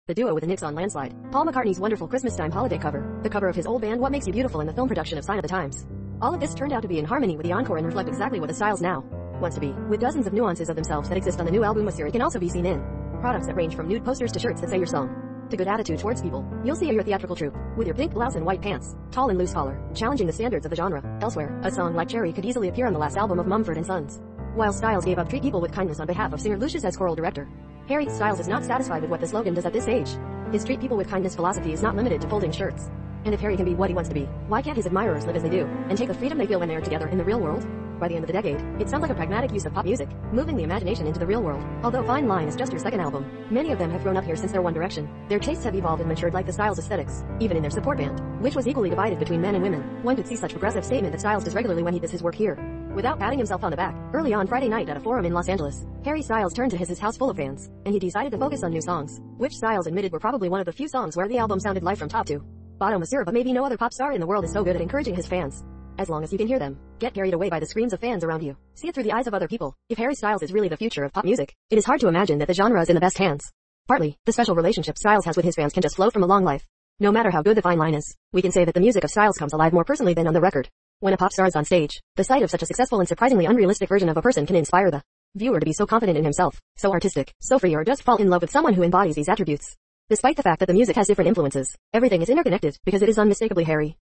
The duo with the Knicks on Landslide. Paul McCartney's wonderful Christmastime holiday cover. The cover of his old band What Makes You Beautiful and the film production of Sign of the Times. All of this turned out to be in harmony with the encore and reflect exactly what the Styles now wants to be, with dozens of nuances of themselves that exist on the new album. It can also be seen in products that range from nude posters to shirts that say your song to good attitude towards people. You'll see your theatrical troupe, with your pink blouse and white pants, tall and loose collar, challenging the standards of the genre. Elsewhere, a song like Cherry could easily appear on the last album of Mumford & Sons. While Styles gave up Treat People with Kindness on behalf of singer Lucius as choral director, Harry Styles is not satisfied with what the slogan does at this stage. His Treat People with Kindness philosophy is not limited to folding shirts. And if Harry can be what he wants to be, why can't his admirers live as they do, and take the freedom they feel when they're together in the real world? By the end of the decade, it sounds like a pragmatic use of pop music, moving the imagination into the real world. Although Fine Line is just her second album, many of them have grown up here since their One Direction. Their tastes have evolved and matured like the Styles' aesthetics, even in their support band, which was equally divided between men and women. One could see such progressive statement that Styles does regularly when he does his work here. Without patting himself on the back, early on Friday night at a forum in Los Angeles, Harry Styles turned to his house full of fans, and he decided to focus on new songs, which Styles admitted were probably one of the few songs where the album sounded live from top to bottom. But maybe no other pop star in the world is so good at encouraging his fans. As long as you can hear them, get carried away by the screams of fans around you. See it through the eyes of other people. If Harry Styles is really the future of pop music, it is hard to imagine that the genre is in the best hands. Partly, the special relationship Styles has with his fans can just flow from a long life. No matter how good the fine line is, we can say that the music of Styles comes alive more personally than on the record. When a pop star is on stage, the sight of such a successful and surprisingly unrealistic version of a person can inspire the viewer to be so confident in himself, so artistic, so free, or just fall in love with someone who embodies these attributes. Despite the fact that the music has different influences, everything is interconnected because it is unmistakably Harry.